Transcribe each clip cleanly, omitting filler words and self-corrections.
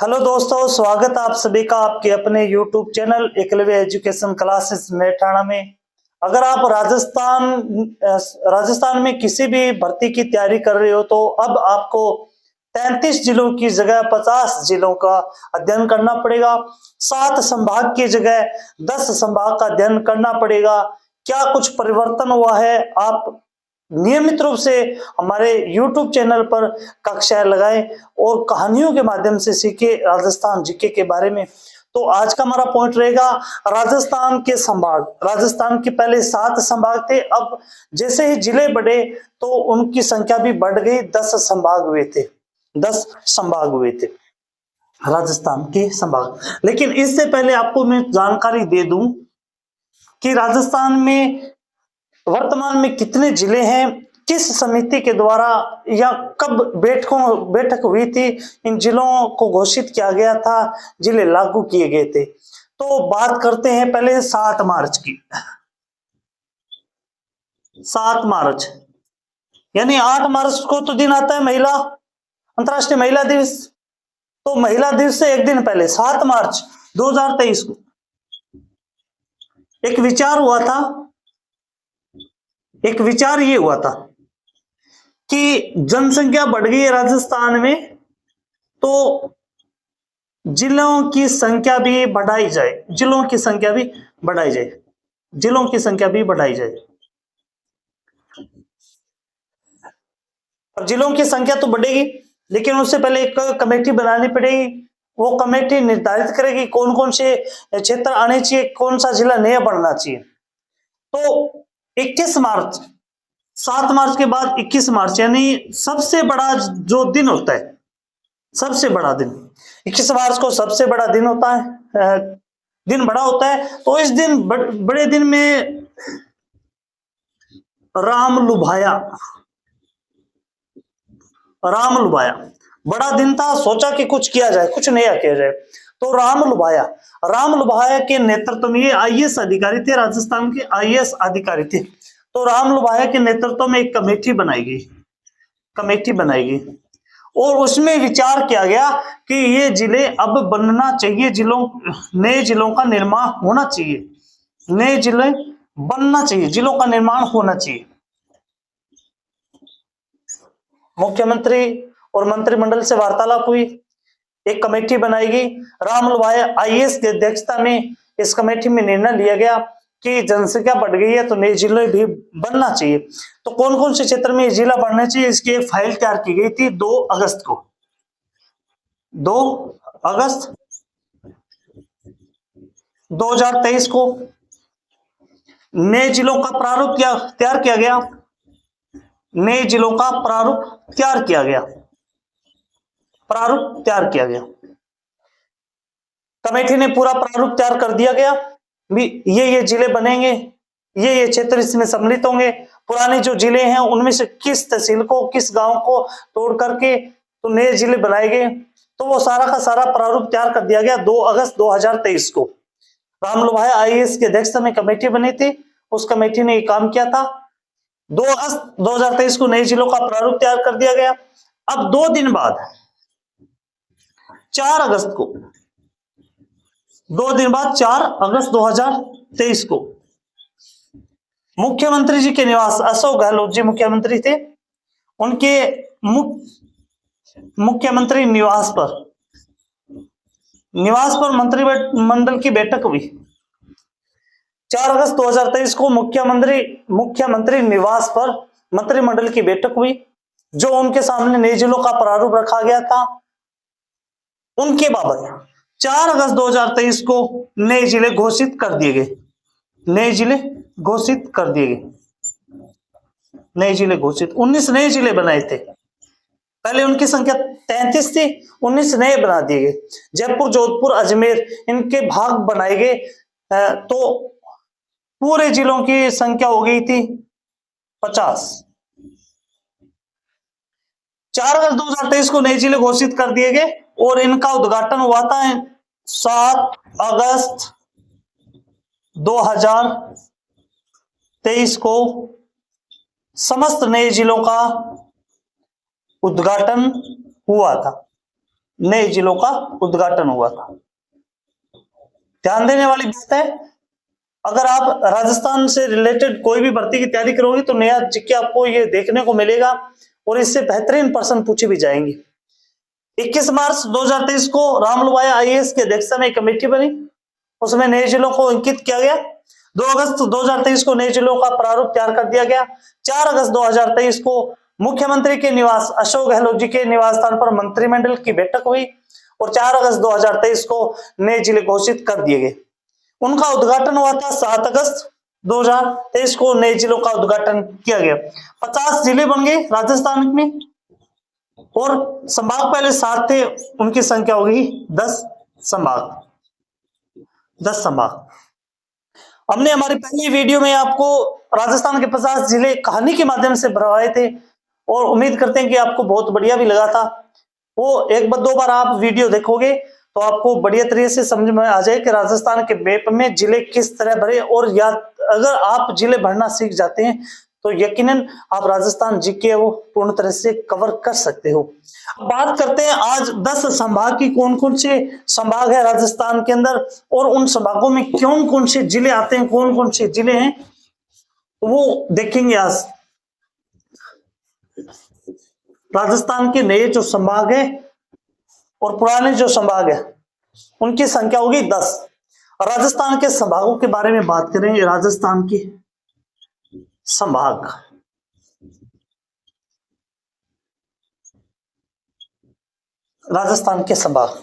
Hello दोस्तों, स्वागत आप सभी का आपके अपने YouTube channel Eklavya education classes Nethana में। अगर आप राजस्थान में किसी भी भर्ती की तैयारी कर रहे हो तो अब आपको 33 जिलों की जगह 50 जिलों का अध्ययन करना पड़ेगा। 7 संभाग की जगह 10 संभाग का अध्ययन करना पड़ेगा। क्या कुछ परिवर्तन हुआ है? आप नियमित रूप से हमारे YouTube चैनल पर कक्षाएं लगाएं और कहानियों के माध्यम से सीखे राजस्थान जीके के बारे में। तो आज का हमारा पॉइंट रहेगा राजस्थान के संभाग। राजस्थान के पहले 7 संभाग थे, अब जैसे ही जिले बढ़े तो उनकी संख्या भी बढ़ गई, 10 संभाग हुए थे। 10 संभाग हुए थे राजस्थान के संभाग। लेकिन इससे पहले आपको मैं जानकारी दे दूं कि राजस्थान में वर्तमान में कितने जिले हैं, किस समिति के द्वारा या कब बैठक हुई थी, इन जिलों को घोषित किया गया था, जिले लागू किए गए थे। तो बात करते हैं पहले 7 मार्च की। 7 मार्च यानी 8 मार्च को तो दिन आता है अंतर्राष्ट्रीय महिला दिवस। तो महिला दिवस से एक दिन पहले 7 मार्च 2023 को एक विचार ये हुआ था कि जनसंख्या बढ़ गई है राजस्थान में, तो जिलों की संख्या भी बढ़ाई जाए। जिलों की संख्या भी बढ़ाई जाए। अब जिलों की संख्या तो बढ़ेगी, लेकिन उससे पहले एक कमेटी बनानी पड़ेगी। वो कमेटी निर्धारित करेगी कौन कौन से क्षेत्र आने चाहिए, कौन सा जिला नया बढ़ना चाहिए। तो 21 मार्च 7 मार्च के बाद 21 मार्च यानी सबसे बड़ा जो दिन होता है, सबसे बड़ा दिन 21 मार्च को सबसे बड़ा दिन होता है, दिन बड़ा होता है। तो इस दिन बड़े दिन में राम लुभाया बड़ा दिन था, सोचा कि कुछ किया जाए, कुछ नया किया जाए। तो राम लुभाया के नेतृत्व में, ये आईएएस अधिकारी थे, राजस्थान के आईएएस अधिकारी थे। तो राम लुभाया के नेतृत्व में एक कमेटी बनाई गई और उसमें विचार किया गया कि ये जिले अब बनना चाहिए, नए जिलों का निर्माण होना चाहिए, नए जिले बनना चाहिए, जिलों का निर्माण होना चाहिए। मुख्यमंत्री और मंत्रिमंडल से वार्तालाप हुई, एक कमेटी बनाई गई। राम लुभाया आईएएस की अध्यक्षता में इस कमेटी में निर्णय लिया गया कि जनसंख्या बढ़ गई है तो नए जिले भी बनना चाहिए। तो कौन कौन से क्षेत्र में जिला बढ़ना चाहिए, इसकी एक फाइल तैयार की गई थी 2 अगस्त 2023 को नए जिलों का प्रारूप तैयार किया गया। कमेटी ने पूरा प्रारूप तैयार कर दिया गया, ये जिले बनेंगे, ये क्षेत्र इसमें सम्मिलित होंगे। पुराने जो जिले हैं उनमें से किस तहसील को, किस गांव को तोड़ करके तो नए जिले बनाए गए। तो वो सारा का सारा प्रारूप तैयार कर दिया गया 2 अगस्त 2023 को। राम लुभाया आईएएस की अध्यक्षता में कमेटी बनी थी, उस कमेटी ने काम किया था। 2 अगस्त 2023 को नए जिलों का प्रारूप तैयार कर दिया गया। अब 2 दिन बाद 4 अगस्त 2023 को मुख्यमंत्री जी के निवास, अशोक गहलोत जी मुख्यमंत्री थे, उनके मुख्यमंत्री निवास पर मंत्रिमंडल की बैठक हुई। 4 अगस्त 2023 को मुख्यमंत्री निवास पर मंत्रिमंडल की बैठक हुई, जो उनके सामने नए जिलों का प्रारूप रखा गया था। उनके बाबत 4 अगस्त 2023 को नए जिले घोषित कर दिए गए। 19 नए जिले बनाए थे। पहले उनकी संख्या 33 थी, 19 नए बना दिए गए। जयपुर, जोधपुर, अजमेर इनके भाग बनाए गए, तो पूरे जिलों की संख्या हो गई थी 50। 4 अगस्त 2023 को नए जिले घोषित कर दिए गए और इनका उद्घाटन हुआ था 7 अगस्त 2023 को। समस्त नए जिलों का उद्घाटन हुआ था। नए जिलों का उद्घाटन हुआ था। ध्यान देने वाली बात है, अगर आप राजस्थान से रिलेटेड कोई भी भर्ती की तैयारी करोगे तो नया जीके आपको ये देखने को मिलेगा और इससे बेहतरीन प्रश्न पूछे भी जाएंगे। 21 मार्च 2023 को रामलुवाया आईएएस की अध्यक्षता में कमेटी बनी, उसमें नए जिलों को अंकित किया गया। 2 अगस्त 2023 को नए जिलों का प्रारूप तैयार कर दिया गया। 4 अगस्त 2023 को मुख्यमंत्री के निवास अशोक गहलोत जी के निवास स्थान पर मंत्रिमंडल की बैठक हुई और 4 अगस्त 2023 को नए जिले घोषित कर दिए गए। उनका उद्घाटन हुआ था 7 अगस्त 2023 को नए जिलों का उद्घाटन किया गया। 50 जिले बन गए राजस्थान में और संभाग पहले 7 थे, उनकी संख्या हो गई 10 संभाग। 10 संभाग। हमने हमारी पहली वीडियो में आपको राजस्थान के 50 जिले कहानी के माध्यम से भरवाए थे और उम्मीद करते हैं कि आपको बहुत बढ़िया भी लगा था। वो एक बार 2 बार आप वीडियो देखोगे तो आपको बढ़िया तरीके से समझ में आ जाए कि राजस्थान के मैप में जिले किस तरह भरे, और या अगर आप जिले भरना सीख जाते हैं तो यकीनन आप राजस्थान जीके वो पूर्ण तरह से कवर कर सकते हो। बात करते हैं आज 10 संभाग की, कौन कौन से संभाग है राजस्थान के अंदर और उन संभागों में कौन कौन से जिले आते हैं, कौन कौन से जिले हैं वो देखेंगे आज। राजस्थान के नए जो संभाग है और पुराने जो संभाग है उनकी संख्या होगी 10। राजस्थान के संभागों के बारे में बात करें, राजस्थान के संभाग। राजस्थान के संभाग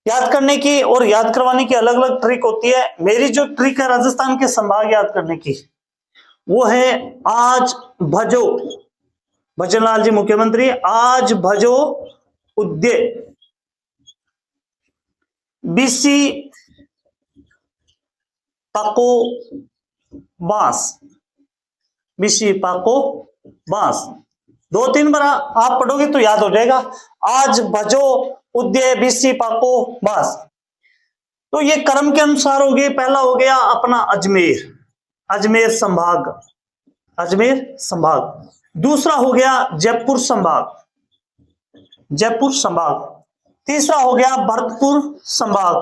याद करने की और याद करवाने की अलग अलग ट्रिक होती है। मेरी जो ट्रिक है राजस्थान के संभाग याद करने की वो है आज भजो, भजनलाल जी मुख्यमंत्री, आज भजो उद्य बीसी पाको बांस, बीसी पाको बांस। 2-3 बार आप पढ़ोगे तो याद हो जाएगा। आज भजो उद्य बीसी पाको बांस। तो ये क्रम के अनुसार हो गए। पहला हो गया अपना अजमेर, अजमेर संभाग, अजमेर संभाग। दूसरा हो गया जयपुर संभाग, जयपुर संभाग। तीसरा हो गया भरतपुर संभाग,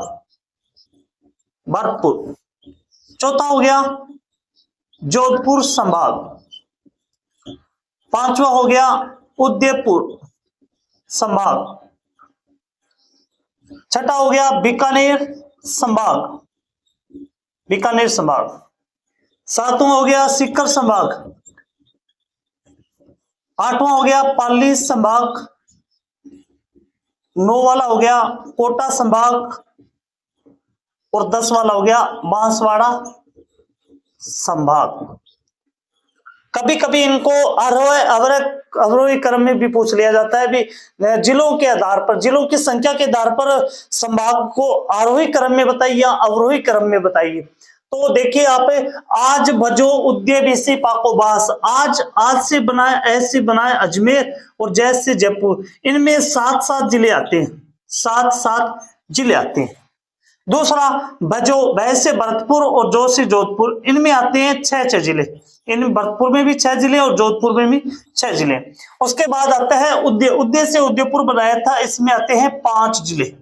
भरतपुर। चौथा हो गया जोधपुर संभाग। पांचवा हो गया उदयपुर संभाग। छठा हो गया बीकानेर संभाग, बीकानेर संभाग। सातवां हो गया सीकर संभाग। आठवां हो गया पाली संभाग। 9 वाला हो गया कोटा संभाग और 10 वाला हो गया बांसवाड़ा संभाग। कभी कभी इनको अवरोही क्रम में भी पूछ लिया जाता है भी, जिलों के आधार पर, जिलों की संख्या के आधार पर संभाग को आरोही क्रम में बताइए या अवरोही क्रम में बताइए। तो देखिए आप, आज भजो उद्य बीसी पाको बांस। आज से बनाए, ऐसे बनाए अजमेर और जैसे से जयपुर। इनमें 7-7 जिले आते हैं, 7-7 जिले आते हैं। दूसरा भजो, वैसे भरतपुर और जो से जोधपुर, इनमें आते हैं 6-6 जिले। इन भरतपुर में भी 6 जिले और जोधपुर में भी 6 जिले। उसके बाद आता है उद्य, उद्य से उदयपुर बनाया था, इसमें आते हैं 5 जिले।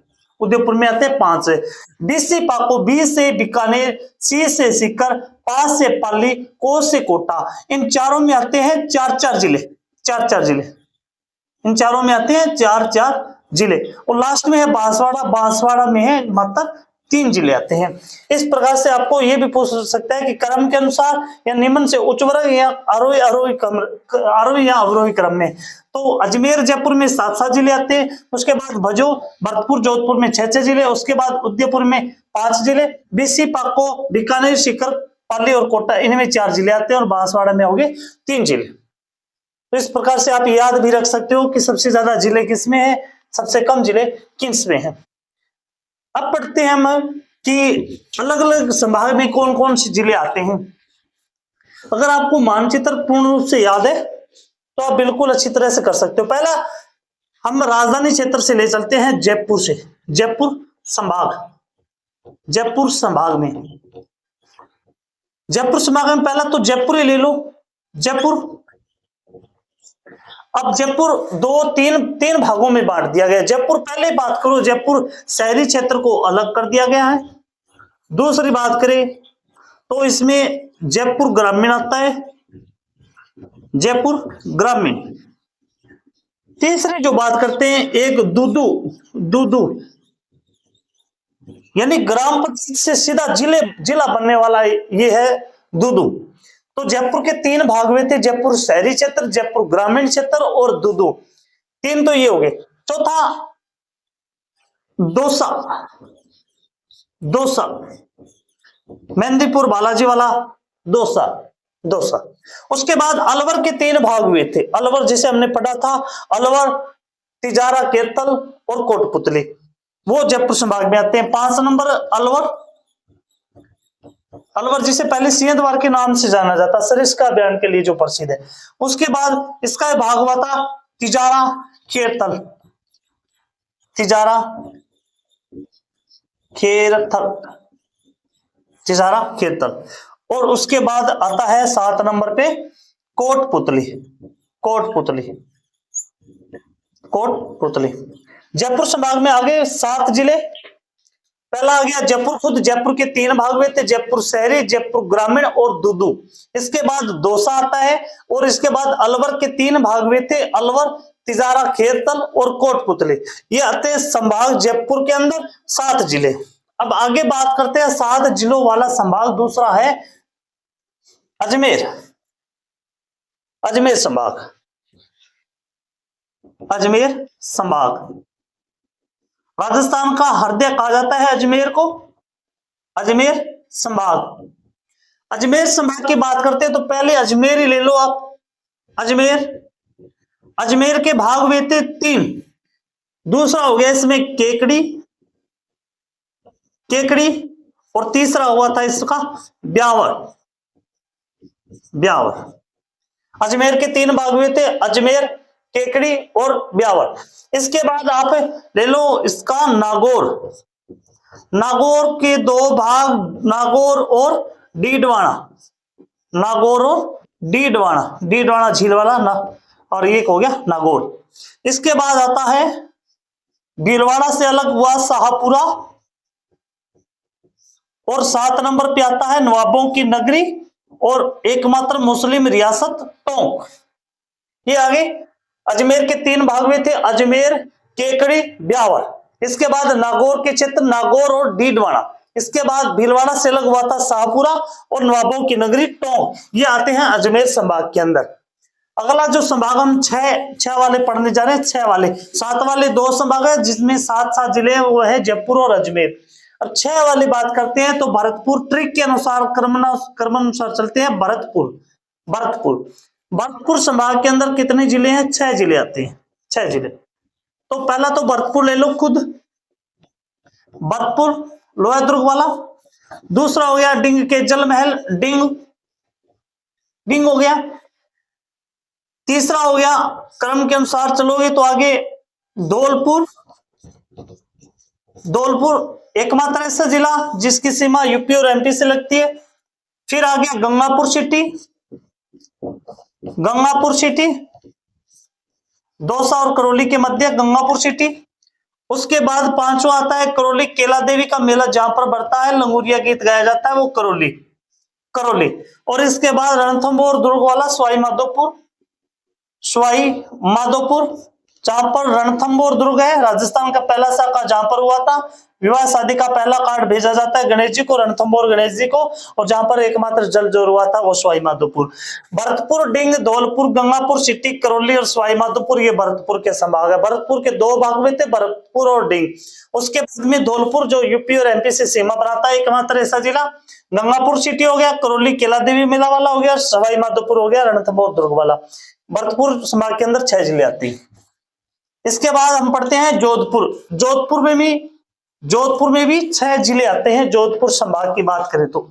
उदयपुर में आते हैं 5। बीसी पाको, बी से बीकानेर, सी से सीकर, पा से पाली, को से कोटा। इन चारों में आते हैं 4-4 जिले, 4-4 जिले। इन चारों में आते हैं 4-4 जिले। और लास्ट में है बांसवाड़ा, बांसवाड़ा में है मात्र 3 जिले आते हैं। इस प्रकार से आपको यह भी पूछ सकता है कि क्रम के अनुसार या निम्न से उच्च वर्ग या आरोही या अवरोही क्रम में। तो अजमेर जयपुर में 7-7 जिले आते हैं। उसके बाद भजो भरतपुर जोधपुर में 6-6 जिले। उसके बाद उदयपुर में 5 जिले। बीसी पाको बीकानेर सीकर पाली और कोटा, इनमें 4 जिले आते हैं और बांसवाड़ा में हो गए 3 जिले। तो इस प्रकार से आप याद भी रख सकते हो कि सबसे ज्यादा जिले किसमें है, सबसे कम जिले किसमें है। अब पढ़ते हैं हम कि अलग अलग संभाग में कौन कौन से जिले आते हैं। अगर आपको मानचित्र पूर्ण रूप से याद है तो आप बिल्कुल अच्छी तरह से कर सकते हो। पहला हम राजधानी क्षेत्र से ले चलते हैं, जयपुर से। जयपुर संभाग, जयपुर संभाग में, जयपुर संभाग में पहला तो जयपुर ही ले लो, जयपुर। अब जयपुर तीन भागों में बांट दिया गया। जयपुर, पहले बात करो, जयपुर शहरी क्षेत्र को अलग कर दिया गया है। दूसरी बात करें तो इसमें जयपुर ग्रामीण आता है, जयपुर ग्रामीण। तीसरी जो बात करते हैं, एक दूदू यानी ग्राम पंचायत से सीधा जिला बनने वाला ये है दूदू। तो जयपुर के तीन भाग हुए थे, जयपुर शहरी क्षेत्र, जयपुर ग्रामीण क्षेत्र और दूदू। तीन तो ये हो गए। चौथा दौसा, मेहंदीपुर बालाजी वाला दौसा। उसके बाद अलवर के तीन भाग हुए थे। अलवर जिसे हमने पढ़ा था, अलवर, तिजारा, केरतल और कोटपुतली, वो जयपुर संभाग में आते हैं। 5 नंबर अलवर जिसे पहले सिंहद्वार के नाम से जाना जाता, सरिस्का अभियान के लिए जो प्रसिद्ध है। उसके बाद इसका भाग हुआ था तिजारा खेरतल। और उसके बाद आता है 7 नंबर पे कोटपुतली। जयपुर संभाग में आगे 7 जिले। पहला आ गया जयपुर खुद, जयपुर के 3 भाग हुए थे, जयपुर शहरी, जयपुर ग्रामीण और दूदू। इसके बाद दौसा आता है और इसके बाद अलवर के 3 भाग हुए थे, अलवर, तिजारा, खेरतल और कोटपुतली। ये आते हैं संभाग जयपुर के अंदर 7 जिले। अब आगे बात करते हैं 7 जिलों वाला संभाग। दूसरा है अजमेर संभाग। राजस्थान का हृदय कहा जाता है अजमेर को, अजमेर संभाग। अजमेर संभाग की बात करते हैं तो पहले अजमेर ही ले लो आप। अजमेर के भाग हुए थे 3। दूसरा हो गया इसमें केकड़ी और तीसरा हुआ था इसका ब्यावर। अजमेर के 3 भाग हुए थे, अजमेर, केकड़ी और ब्यावर। इसके बाद आप ले लो इसका नागौर के 2 भाग, नागौर और डीडवाना झील वाला ना, और ये हो गया नागौर। इसके बाद आता है भीलवाड़ा से अलग हुआ शाहपुरा, और 7 नंबर पे आता है नवाबों की नगरी और एकमात्र मुस्लिम रियासत टोंक। ये आगे अजमेर के 3 भाग हुए थे, अजमेर, केकड़ी, ब्यावर। इसके बाद नागौर के क्षेत्र, नागौर और डीडवाना। इसके बाद भीलवाड़ा से अलग हुआ था शाहपुरा और नवाबों की नगरी टोंक। ये आते हैं अजमेर संभाग के अंदर। अगला जो संभाग हम 6 वाले पढ़ने जा रहे हैं, 6 वाले, 7 वाले 2 संभाग है जिसमें 7 जिले हैं, वो है जयपुर और अजमेर। अब 6 वाली बात करते हैं तो भरतपुर, ट्रिक के अनुसार क्रमानुसार चलते हैं। भरतपुर संभाग के अंदर कितने जिले हैं? 6 जिले आते हैं, 6 जिले। तो पहला तो भरतपुर ले लो खुद, भरतपुर लोहा दुर्ग वाला। दूसरा हो गया डिंग के जलमहल, डिंग हो गया। तीसरा हो गया, क्रम के अनुसार चलोगे तो आगे धौलपुर एकमात्र ऐसा जिला जिसकी सीमा यूपी और एमपी से लगती है। फिर आ गया गंगापुर सिटी, दौसा और करौली के मध्य गंगापुर सिटी। उसके बाद 5वां आता है करौली, केला देवी का मेला जहां पर बढ़ता है, लंगूरिया गीत गाया जाता है, वो करौली। और इसके बाद रणथंभौर दुर्ग वाला सवाई माधोपुर, जहां पर रणथंभौर दुर्ग है, राजस्थान का पहला शाखा जहां पर हुआ था। विवाह शादी का पहला कार्ड भेजा जाता है गणेश जी को, रणथंभौर गणेश जी को, और जहां पर एकमात्र जल जोर हुआ था वो सवाई माधोपुर। भरतपुर, डिंग, धौलपुर, गंगापुर सिटी, करौली और सवाई माधोपुर, ये भरतपुर के संभाग है। भरतपुर के 2 भाग में थे, भरतपुर और डिंग। उसके बाद में धौलपुर जो यूपी और एमपी से सीमा बनाता है, एकमात्र ऐसा जिला। गंगापुर सिटी हो गया, करौली केला देवी मेला वाला हो गया, सवाई माधोपुर हो गया रणथंभौर दुर्ग वाला। भरतपुर संभाग के अंदर 6 जिले आते हैं। इसके बाद हम पढ़ते हैं जोधपुर में भी 6 जिले आते हैं। जोधपुर संभाग की बात करें तो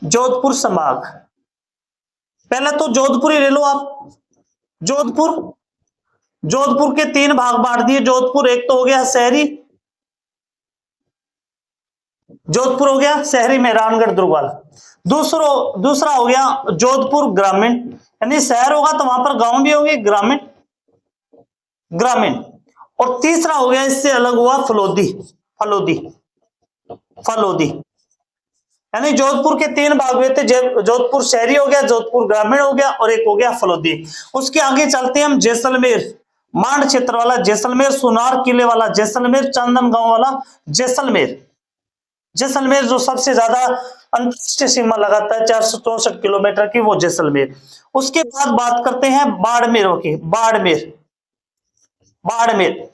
जोधपुर संभाग, पहले तो जोधपुर ही ले लो आप। जोधपुर के 3 भाग बांट दिए जोधपुर। एक तो हो गया शहरी, जोधपुर हो गया शहरी में रामगढ़ दुर्ग वाला। दूसरा हो गया जोधपुर ग्रामीण, यानी शहर होगा तो वहां पर गांव भी होंगे, ग्रामीण ग्रामीण। और तीसरा हो गया इससे अलग हुआ फलोदी, फलोदी फलोदी। यानी जोधपुर के तीन भाग हुए थे, जोधपुर शहरी हो गया, जोधपुर ग्रामीण हो गया, और एक हो गया फलोदी। उसके आगे चलते हैं हम जैसलमेर, मांड क्षेत्र वाला जैसलमेर, सुनार किले वाला जैसलमेर, चंदन गांव वाला जैसलमेर। जैसलमेर जो सबसे ज्यादा अंतर्राष्ट्रीय सीमा लगाता है 464 किलोमीटर की, वो जैसलमेर। उसके बाद बात करते हैं बाड़मेर की, बाड़मेर बाड़मेर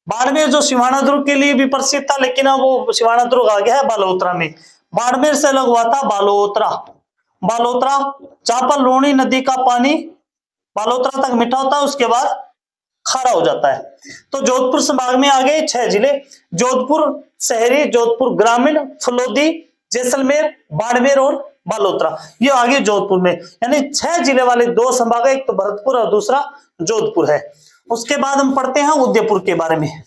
बाड़मेर जो सिवाना दुर्ग के लिए भी प्रसिद्ध था, लेकिन अब वो सिवाना दुर्ग आ गया है बालोतरा में। बाड़मेर से अलग हुआ था बालोतरा, बालोतरा जहां पर लूणी नदी का पानी बालोतरा तक मीठा होता है, उसके बाद खारा हो जाता है। तो जोधपुर संभाग में आ गए 6 जिले, जोधपुर शहरी, जोधपुर ग्रामीण, फलोदी, जैसलमेर, बाड़मेर और बालोतरा, ये आगे जोधपुर में। यानी 6 जिले वाले 2 संभाग है, एक तो भरतपुर और दूसरा जोधपुर है। उसके बाद हम पढ़ते हैं उदयपुर के बारे में।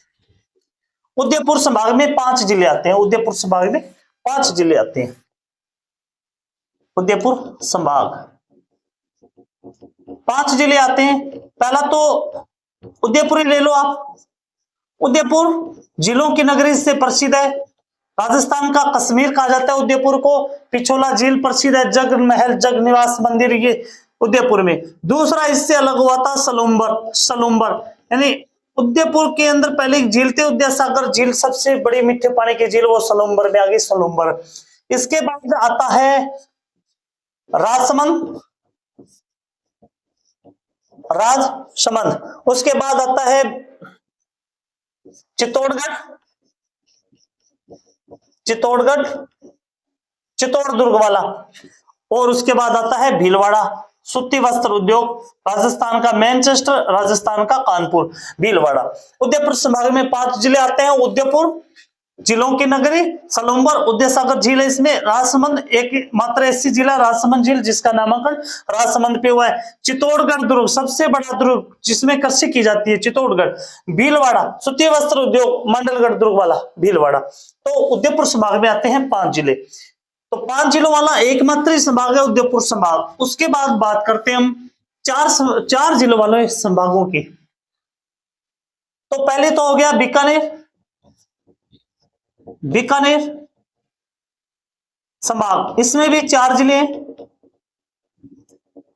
उदयपुर संभाग में 5 जिले आते हैं, उदयपुर संभाग में 5 जिले आते हैं। उदयपुर संभाग 5 जिले आते हैं। पहला तो उदयपुर ही ले लो आप। उदयपुर जिलों की नगरी से प्रसिद्ध है, राजस्थान का कश्मीर कहा जाता है उदयपुर को। पिछोला झील प्रसिद्ध है, जग महल, जग निवास मंदिर, ये उदयपुर में। दूसरा इससे अलग हुआ था सलुम्बर, सलुम्बर यानी उदयपुर के अंदर पहले एक झील थी उदयसागर झील, सबसे बड़ी मीठे पानी की झील, वो सलुम्बर में आ गई, सलुम्बर। इसके बाद आता है राजसमंद, राजसमंद। उसके बाद आता है चित्तौड़गढ़, चित्तौड़गढ़, चित्तौड़ वाला। और उसके बाद आता है भीलवाड़ा, सूती वस्त्र उद्योग, राजस्थान का मैनचेस्टर, राजस्थान का कानपुर, भीलवाड़ा। उदयपुर संभाग में 5 जिले आते हैं। उदयपुर जिलों की नगरी, सलुम्बर, उदयसागर झील है इसमें, राजसमंद एक मात्र ऐसी जिला राजसमंद झील जिसका नामांकन राजसमंद पे हुआ है। चित्तौड़गढ़ दुर्ग, सबसे बड़ा दुर्ग जिसमें कृषि की जाती है, चित्तौड़गढ़। भीलवाड़ा सूती वस्त्र उद्योग, मंडलगढ़ दुर्ग वाला भीलवाड़ा। तो उदयपुर संभाग में आते हैं 5 जिले। तो 5 जिलों वाला एकमात्र ही संभाग है उदयपुर संभाग। उसके बाद बात करते हैं हम 4 जिलों वाले संभागों की। तो पहले तो हो गया बीकानेर, बीकानेर संभाग, इसमें भी 4 जिले हैं,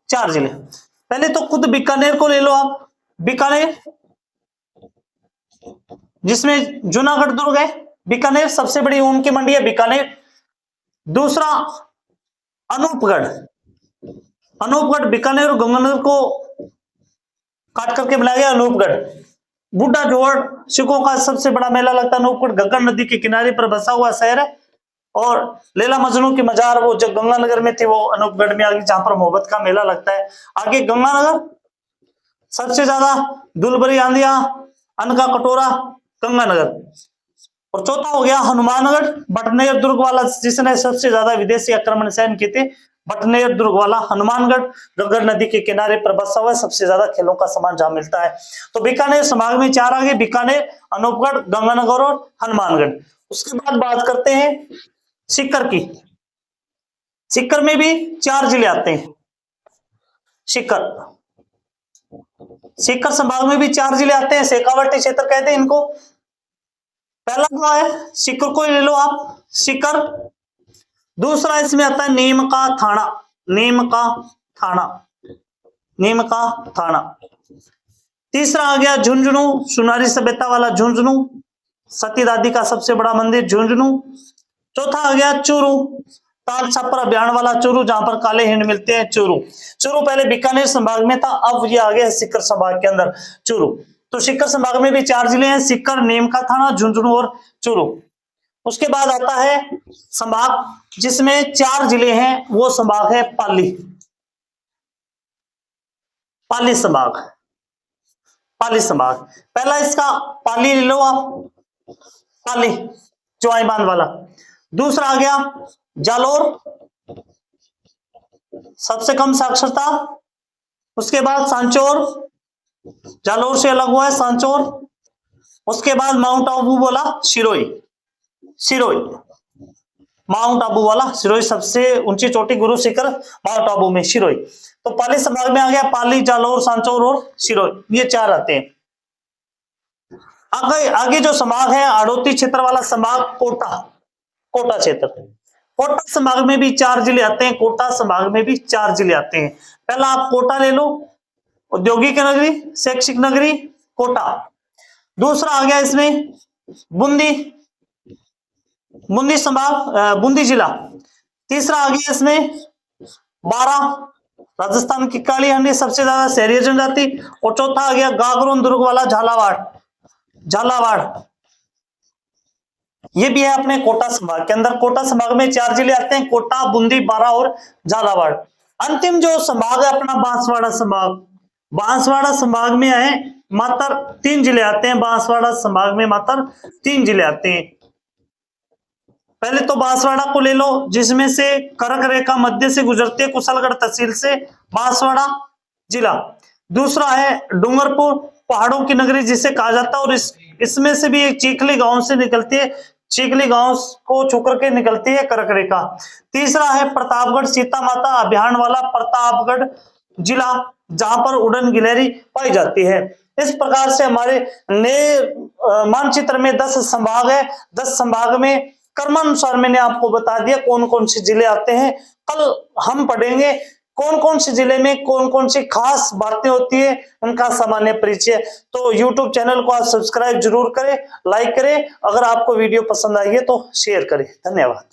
4 जिले। पहले तो खुद बीकानेर को ले लो आप, बीकानेर जिसमें जूनागढ़ दुर्ग है, बीकानेर सबसे बड़ी ऊन की मंडी है बीकानेर। दूसरा अनूपगढ़, अनूपगढ़ बीकानेर और गंगानगर को काट करके बनाया गया अनूपगढ़। बूढ़ा जोड़ सिखों का सबसे बड़ा मेला लगता है अनूपगढ़, गंगा नदी के किनारे पर बसा हुआ शहर है। और लैला मजनू की मजार वो जब गंगानगर में थी वो अनूपगढ़ में आ गई, जहां पर मोहब्बत का मेला लगता है। आगे गंगानगर, सबसे ज्यादा दुलबरी आंधिया, अन्न का कटोरा, गंगानगर। और चौथा हो गया हनुमानगढ़, बटनेर दुर्ग वाला, जिसने सबसे ज्यादा विदेशी आक्रमण सहन किए थे, बटनेर दुर्ग वाला हनुमानगढ़, गंगा नदी के किनारे पर बसा हुआ है, सबसे ज्यादा खेलों का सामान जहां मिलता है। तो बीकानेर संभाग में 4 आ गए, बीकानेर, अनूपगढ़, गंगानगर और हनुमानगढ़। उसके बाद बात करते हैं सीकर की। सीकर में भी 4 जिले आते हैं। सीकर, सीकर संभाग में भी 4 जिले आते हैं, शेखावाटी क्षेत्र कहते हैं इनको। पहला क्या है, सीकर को ले लो आप, सीकर। दूसरा इसमें आता है नीम का थाना, नीम का थाना, नीम का थाना। तीसरा आ गया झुंझुनू, सुनारी सभ्यता वाला झुंझुनू, सती दादी का सबसे बड़ा मंदिर झुंझुनू। चौथा आ गया चूरू, ताल छापर अभियान वाला चूरू, जहां पर काले हिंड मिलते हैं, चूरू। चूरू पहले बीकानेर संभाग में था, अब ये आ गया सीकर संभाग के अंदर चूरू। तो सीकर संभाग में भी 4 जिले हैं, सीकर, नीम का थाना, झुंझुनू और चूरू। उसके बाद आता है संभाग जिसमें 4 जिले हैं, वो संभाग है पाली, पाली संभाग, पाली संभाग। पहला इसका पाली ले लो आप, पाली चौआई बांध वाला। दूसरा आ गया जालोर, सबसे कम साक्षरता। उसके बाद सांचौर, जालोर से अलग हुआ है सांचौर। उसके बाद माउंट आबू बोला सिरोई, सिरोई। माउंट आबू वाला सिरोही, सबसे ऊंची चोटी गुरु शिखर माउंट आबू में सिरोही। तो पाली संभाग में आ गया पाली, जालौर, सांचौर और सिरोही, ये 4 आते हैं। आगे जो संभाग है हाड़ौती क्षेत्र वाला संभाग, कोटा क्षेत्र। कोटा संभाग में भी 4 जिले आते हैं, कोटा संभाग में भी 4 जिले आते हैं। पहला आप कोटा ले लो, औद्योगिक नगरी, शैक्षिक नगरी कोटा। दूसरा आ गया इसमें बूंदी संभाग, बूंदी जिला। तीसरा आ गया इसमें बारा, राजस्थान की काली हांडी, सबसे ज्यादा शहरी जनजाति। और चौथा आ गया गागरोन दुर्ग वाला झालावाड़, ये भी है अपने कोटा संभाग के अंदर। कोटा संभाग में 4 जिले आते हैं, कोटा, बूंदी, बारा और झालावाड़। अंतिम जो संभाग है अपना बांसवाड़ा संभाग। बांसवाड़ा संभाग में है मात्र 3 जिले आते हैं, बांसवाड़ा संभाग में मात्र 3 जिले आते हैं। पहले तो बांसवाड़ा को ले लो, जिसमें से कर्क रेखा मध्य से गुजरती है, कुशलगढ़ तहसील से बांसवाड़ा जिला। दूसरा है डूंगरपुर, पहाड़ों की नगरी जिसे कहा जाता है, और इसमें से भी एक चीखली गांव से निकलती है, चीखली गांव को छूकर के निकलती है कर्क रेखा। तीसरा है प्रतापगढ़, सीता माता अभ्यारण्य वाला प्रतापगढ़ जिला, जहां पर उड़न गिलहरी पाई जाती है। इस प्रकार से हमारे नए मानचित्र में 10 संभाग है। 10 संभाग में क्रमानुसार मैंने आपको बता दिया कौन कौन से जिले आते हैं। कल हम पढ़ेंगे कौन कौन से जिले में कौन कौन सी खास बातें होती है, उनका सामान्य परिचय। तो YouTube चैनल को आप सब्सक्राइब जरूर करें, लाइक करें, अगर आपको वीडियो पसंद आई है तो शेयर करें। धन्यवाद।